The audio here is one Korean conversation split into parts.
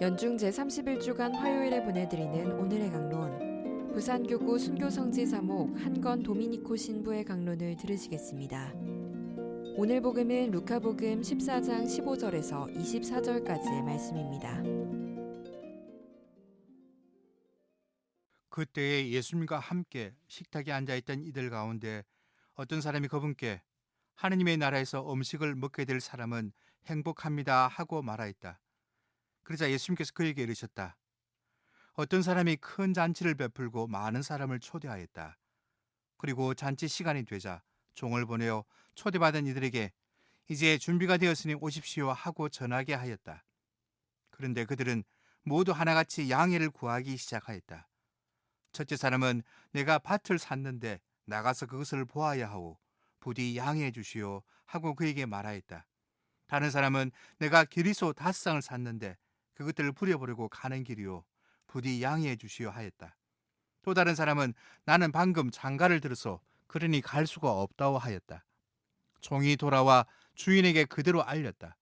연중 제31주간 화요일에 보내드리는 오늘의 강론, 부산교구 순교성지 사목 한건 도미니코 신부의 강론을 들으시겠습니다. 오늘 복음은 루카복음 14장 15절에서 24절까지의 말씀입니다. 그때에 예수님과 함께 식탁에 앉아있던 이들 가운데 어떤 사람이 그분께 하느님의 나라에서 음식을 먹게 될 사람은 행복합니다 하고 말하였다. 그러자 예수님께서 그에게 이르셨다. 어떤 사람이 큰 잔치를 베풀고 많은 사람을 초대하였다. 그리고 잔치 시간이 되자 종을 보내어 초대받은 이들에게 이제 준비가 되었으니 오십시오 하고 전하게 하였다. 그런데 그들은 모두 하나같이 양해를 구하기 시작하였다. 첫째 사람은 내가 밭을 샀는데 나가서 그것을 보아야 하오. 부디 양해해 주시오 하고 그에게 말하였다. 다른 사람은 내가 기리소 5쌍을 샀는데 그것들을 부려버리고 가는 길이오. 부디 양해해 주시오 하였다. 또 다른 사람은 나는 방금 장가를 들어서 그러니 갈 수가 없다고 하였다. 종이 돌아와 주인에게 그대로 알렸다.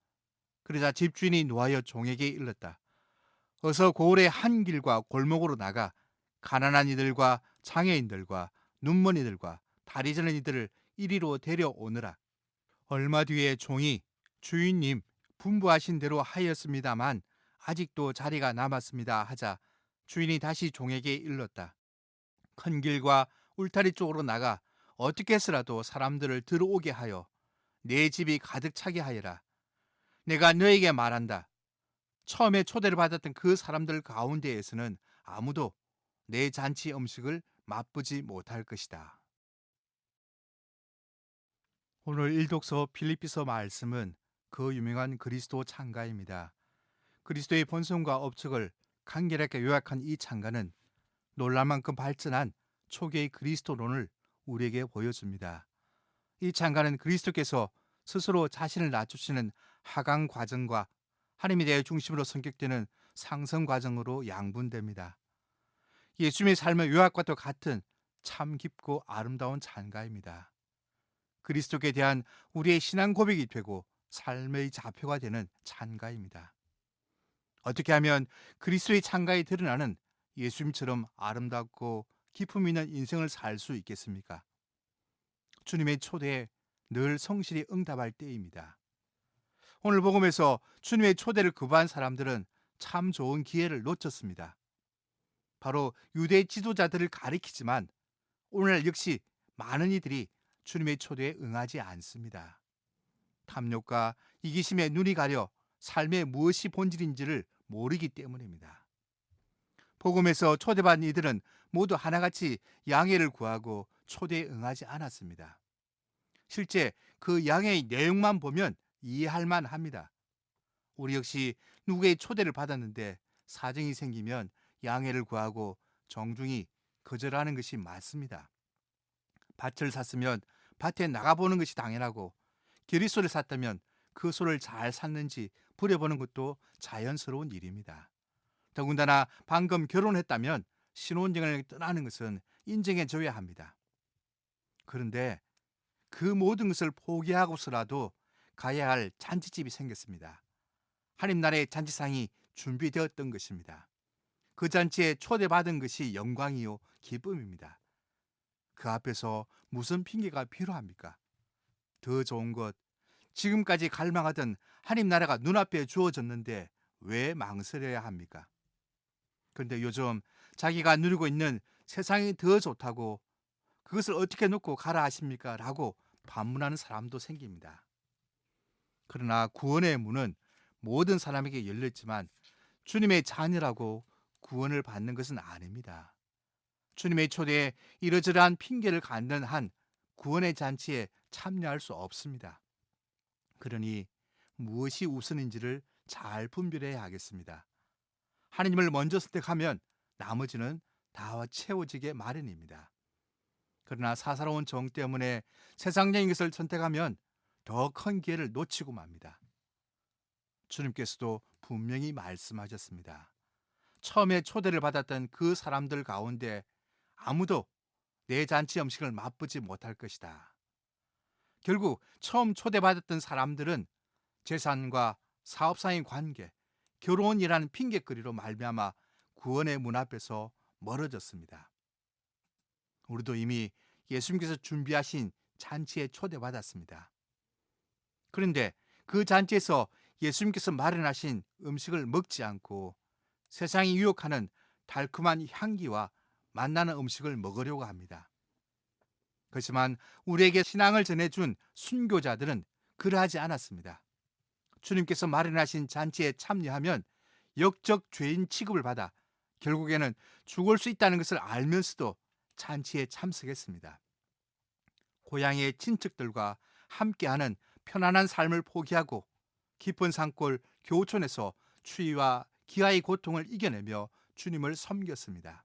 그러자 집주인이 노하여 종에게 일렀다. 어서 고을의 한 길과 골목으로 나가 가난한 이들과 장애인들과 눈먼이들과 다리 저는 이들을 이리로 데려오느라. 얼마 뒤에 종이 주인님 분부하신 대로 하였습니다만 아직도 자리가 남았습니다 하자 주인이 다시 종에게 일렀다. 큰 길과 울타리 쪽으로 나가 어떻게 해서라도 사람들을 들어오게 하여 내 집이 가득 차게 하여라. 내가 너에게 말한다. 처음에 초대를 받았던 그 사람들 가운데에서는 아무도 내 잔치 음식을 맛보지 못할 것이다. 오늘 일독서 빌립비서 말씀은 그 유명한 그리스도 찬가입니다. 그리스도의 본성과 업적을 간결하게 요약한 이 찬가는 놀랄만큼 발전한 초기의 그리스도론을 우리에게 보여줍니다. 이 찬가는 그리스도께서 스스로 자신을 낮추시는 하강 과정과 하나님에 대해 중심으로 성격되는 상승 과정으로 양분됩니다. 예수님의 삶의 요약과도 같은 참 깊고 아름다운 찬가입니다. 그리스도께 대한 우리의 신앙 고백이 되고 삶의 좌표가 되는 찬가입니다. 어떻게 하면 그리스도의 찬가에 드러나는 예수님처럼 아름답고 기품 있는 인생을 살 수 있겠습니까? 주님의 초대에 늘 성실히 응답할 때입니다. 오늘 복음에서 주님의 초대를 거부한 사람들은 참 좋은 기회를 놓쳤습니다. 바로 유대 지도자들을 가리키지만 오늘날 역시 많은 이들이 주님의 초대에 응하지 않습니다. 탐욕과 이기심에 눈이 가려 삶의 무엇이 본질인지를 모르기 때문입니다. 복음에서 초대받은 이들은 모두 하나같이 양해를 구하고 초대에 응하지 않았습니다. 실제 그 양해의 내용만 보면 이해할 만합니다. 우리 역시 누구의 초대를 받았는데 사정이 생기면 양해를 구하고 정중히 거절하는 것이 맞습니다. 밭을 샀으면 밭에 나가보는 것이 당연하고 기리소를 샀다면 그 소를 잘 샀는지 부려보는 것도 자연스러운 일입니다. 더군다나 방금 결혼했다면 신혼여행을 떠나는 것은 인정해줘야 합니다. 그런데 그 모든 것을 포기하고서라도 가야 할 잔치집이 생겼습니다. 하나님 나라의 잔치상이 준비되었던 것입니다. 그 잔치에 초대받은 것이 영광이요 기쁨입니다. 그 앞에서 무슨 핑계가 필요합니까? 더 좋은 것, 지금까지 갈망하던 하나님 나라가 눈앞에 주어졌는데 왜 망설여야 합니까? 그런데 요즘 자기가 누리고 있는 세상이 더 좋다고 그것을 어떻게 놓고 가라 하십니까? 라고 반문하는 사람도 생깁니다. 그러나 구원의 문은 모든 사람에게 열렸지만 주님의 자녀라고 구원을 받는 것은 아닙니다. 주님의 초대에 이러저러한 핑계를 갖는 한 구원의 잔치에 참여할 수 없습니다. 그러니 무엇이 우선인지를 잘 분별해야 하겠습니다. 하나님을 먼저 선택하면 나머지는 다 채워지게 마련입니다. 그러나 사사로운 정 때문에 세상적인 것을 선택하면 더 큰 기회를 놓치고 맙니다. 주님께서도 분명히 말씀하셨습니다. 처음에 초대를 받았던 그 사람들 가운데 아무도 내 잔치 음식을 맛보지 못할 것이다. 결국 처음 초대받았던 사람들은 재산과 사업상의 관계, 결혼이라는 핑계거리로 말미암아 구원의 문 앞에서 멀어졌습니다. 우리도 이미 예수님께서 준비하신 잔치에 초대받았습니다. 그런데 그 잔치에서 예수님께서 마련하신 음식을 먹지 않고 세상이 유혹하는 달콤한 향기와 만나는 음식을 먹으려고 합니다. 그렇지만 우리에게 신앙을 전해준 순교자들은 그러하지 않았습니다. 주님께서 마련하신 잔치에 참여하면 역적 죄인 취급을 받아 결국에는 죽을 수 있다는 것을 알면서도 잔치에 참석했습니다. 고향의 친척들과 함께하는 편안한 삶을 포기하고 깊은 산골 교촌에서 추위와 기아의 고통을 이겨내며 주님을 섬겼습니다.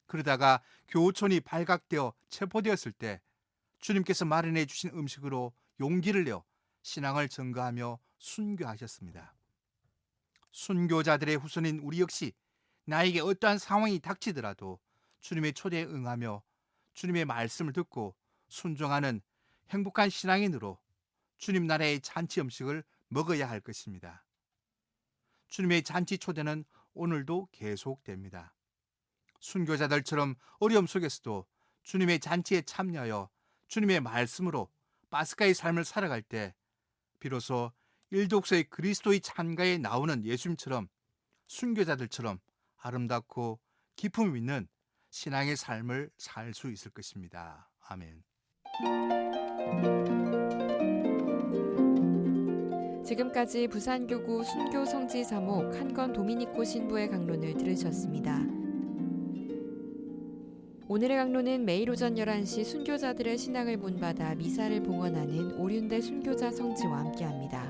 그러다가 교촌이 발각되어 체포되었을 때 주님께서 마련해 주신 음식으로 용기를 내어 신앙을 전가하며 순교하셨습니다. 순교자들의 후손인 우리 역시 나에게 어떠한 상황이 닥치더라도 주님의 초대에 응하며 주님의 말씀을 듣고 순종하는 행복한 신앙인으로 주님 나라의 잔치 음식을 먹어야 할 것입니다. 주님의 잔치 초대는 오늘도 계속됩니다. 순교자들처럼 어려움 속에서도 주님의 잔치에 참여하여 주님의 말씀으로 파스카의 삶을 살아갈 때 비로소 일독서의 그리스도의 찬가에 나오는 예수님처럼 순교자들처럼 아름답고 기품 있는 신앙의 삶을 살 수 있을 것입니다. 아멘. 지금까지 부산교구 순교성지사목 한건 도미니코 신부의 강론을 들으셨습니다. 오늘의 강론은 매일 오전 11시 순교자들의 신앙을 본받아 미사를 봉헌하는 오륜대 순교자 성지와 함께합니다.